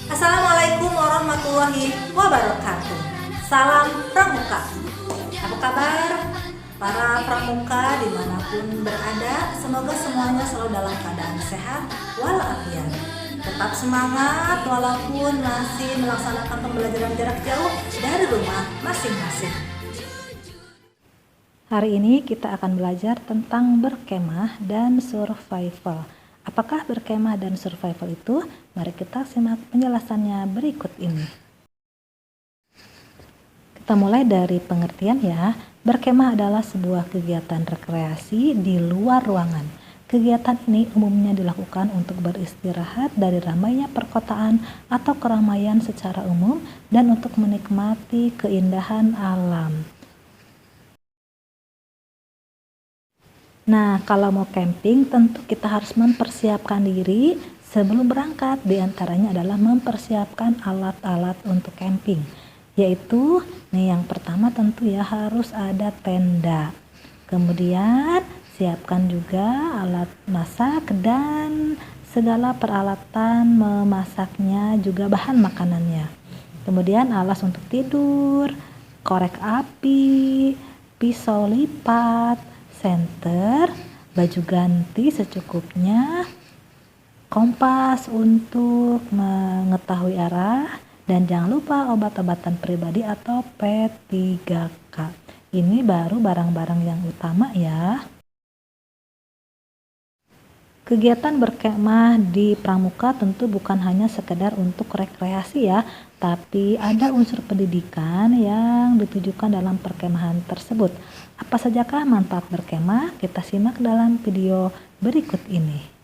Assalamualaikum warahmatullahi wabarakatuh. Salam Pramuka. Apa kabar para pramuka dimanapun berada? Semoga semuanya selalu dalam keadaan sehat walafiat. Tetap semangat walaupun masih melaksanakan pembelajaran jarak jauh dari rumah masing-masing. Hari ini kita akan belajar tentang berkemah dan survival. Apakah berkemah dan survival itu? Mari kita simak penjelasannya berikut ini. Kita mulai dari pengertian ya. Berkemah adalah sebuah kegiatan rekreasi di luar ruangan. Kegiatan ini umumnya dilakukan untuk beristirahat dari ramainya perkotaan atau keramaian secara umum dan untuk menikmati keindahan alam. Nah, kalau mau camping tentu kita harus mempersiapkan diri sebelum berangkat. Di antaranya adalah mempersiapkan alat-alat untuk camping. Yaitu, yang pertama tentu ya harus ada tenda. Kemudian siapkan juga alat masak dan segala peralatan memasaknya, juga bahan makanannya. Kemudian alas untuk tidur, korek api, pisau lipat, senter, baju ganti secukupnya, kompas untuk mengetahui arah, dan jangan lupa obat-obatan pribadi atau P3K. Ini baru barang-barang yang utama ya. Kegiatan berkemah di pramuka tentu bukan hanya sekedar untuk rekreasi ya, tapi ada unsur pendidikan yang ditujukan dalam perkemahan tersebut. Apa sajakah manfaat berkemah? Kita simak dalam video berikut ini.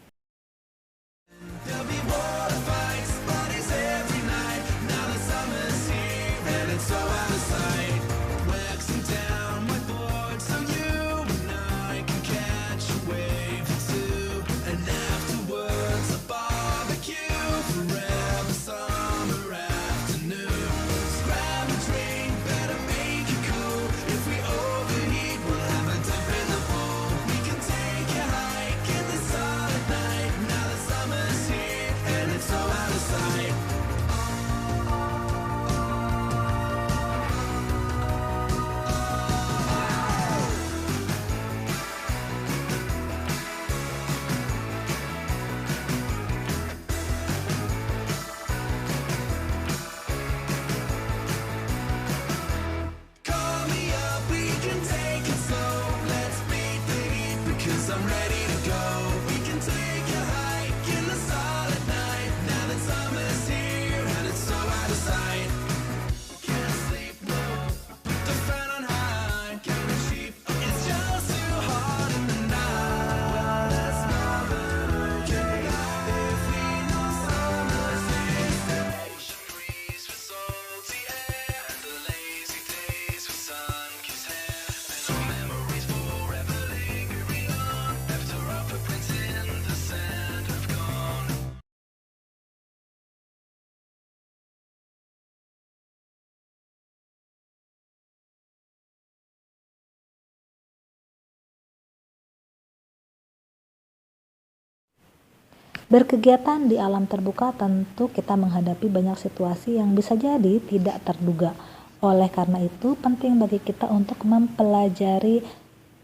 Berkegiatan di alam terbuka tentu kita menghadapi banyak situasi yang bisa jadi tidak terduga. Oleh karena itu, penting bagi kita untuk mempelajari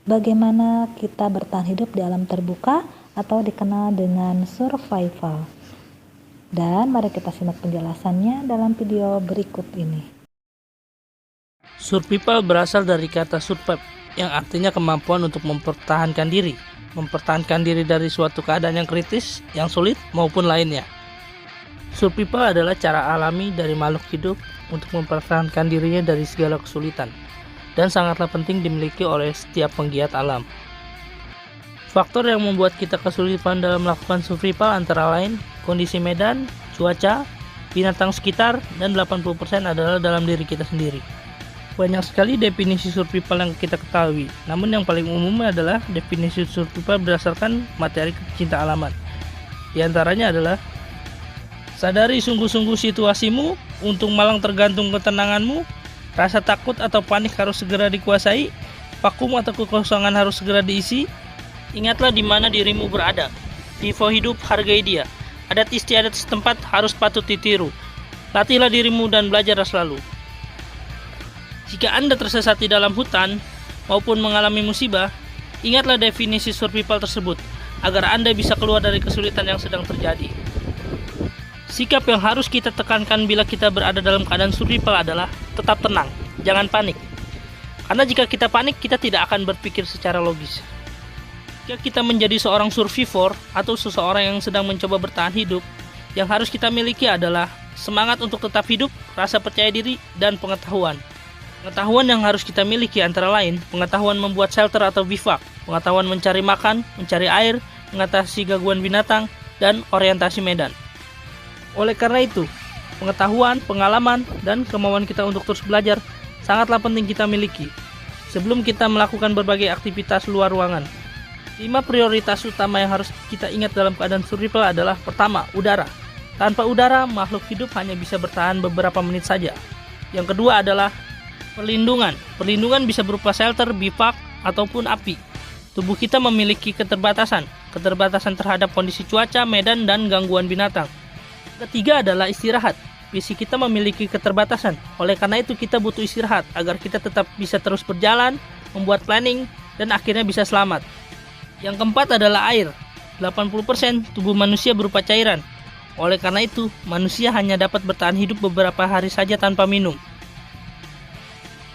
bagaimana kita bertahan hidup di alam terbuka atau dikenal dengan survival. Dan mari kita simak penjelasannya dalam video berikut ini. Survival berasal dari kata survive, yang artinya kemampuan untuk mempertahankan diri dari suatu keadaan yang kritis, yang sulit, maupun lainnya. Survival adalah cara alami dari makhluk hidup untuk mempertahankan dirinya dari segala kesulitan, dan sangatlah penting dimiliki oleh setiap penggiat alam. Faktor yang membuat kita kesulitan dalam melakukan survival antara lain kondisi medan, cuaca, binatang sekitar, dan 80% adalah dalam diri kita sendiri. Banyak sekali definisi survival yang kita ketahui, namun yang paling umum adalah definisi survival berdasarkan materi kecinta alaman. Di antaranya adalah sadari sungguh-sungguh situasimu, untung malang tergantung ketenanganmu, rasa takut atau panik harus segera dikuasai, vakum atau kekosongan harus segera diisi, ingatlah di mana dirimu berada, vivo hidup hargai dia, adat istiadat setempat harus patut ditiru, Latihlah dirimu dan belajarlah selalu. Jika Anda tersesat di dalam hutan maupun mengalami musibah, ingatlah definisi survival tersebut agar Anda bisa keluar dari kesulitan yang sedang terjadi. Sikap yang harus kita tekankan bila kita berada dalam keadaan survival adalah tetap tenang, jangan panik. Karena jika kita panik, kita tidak akan berpikir secara logis. Jika kita menjadi seorang survivor atau seseorang yang sedang mencoba bertahan hidup, yang harus kita miliki adalah semangat untuk tetap hidup, rasa percaya diri, dan pengetahuan. Pengetahuan yang harus kita miliki antara lain pengetahuan membuat shelter atau bivak, pengetahuan mencari makan, mencari air, mengatasi gangguan binatang, dan orientasi medan. Oleh karena itu, pengetahuan, pengalaman, dan kemauan kita untuk terus belajar sangatlah penting kita miliki sebelum kita melakukan berbagai aktivitas luar ruangan. 5 prioritas utama yang harus kita ingat dalam keadaan survival adalah: pertama, udara. Tanpa udara, makhluk hidup hanya bisa bertahan beberapa menit saja. Yang kedua adalah perlindungan. Perlindungan bisa berupa shelter, bivak, ataupun api. Tubuh kita memiliki keterbatasan terhadap kondisi cuaca, medan, dan gangguan binatang. Ketiga adalah istirahat. Fisik kita memiliki keterbatasan. Oleh karena itu kita butuh istirahat agar kita tetap bisa terus berjalan, membuat planning, dan akhirnya bisa selamat. Yang keempat adalah air. 80% tubuh manusia berupa cairan. Oleh karena itu, manusia hanya dapat bertahan hidup beberapa hari saja tanpa minum.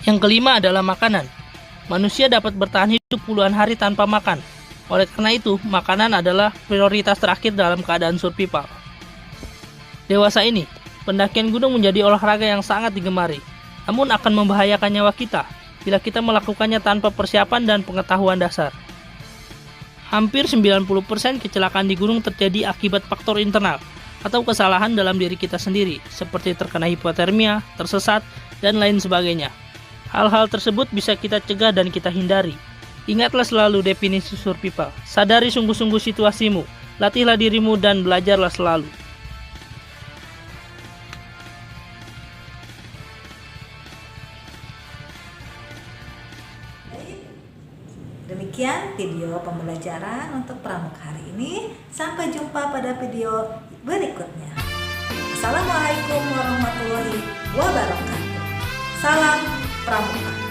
Yang kelima adalah makanan. Manusia dapat bertahan hidup puluhan hari tanpa makan. Oleh karena itu, makanan adalah prioritas terakhir dalam keadaan survival. Dewasa ini, pendakian gunung menjadi olahraga yang sangat digemari, namun akan membahayakan nyawa kita bila kita melakukannya tanpa persiapan dan pengetahuan dasar. Hampir 90% kecelakaan di gunung terjadi akibat faktor internal atau kesalahan dalam diri kita sendiri, seperti terkena hipotermia, tersesat, dan lain sebagainya. Hal-hal tersebut bisa kita cegah dan kita hindari. Ingatlah selalu definisi survival. Sadari sungguh-sungguh situasimu, latihlah dirimu, dan belajarlah selalu. Demikian video pembelajaran untuk pramuka hari ini. Sampai jumpa pada video berikutnya. Assalamualaikum warahmatullahi wabarakatuh. Salam pramuka.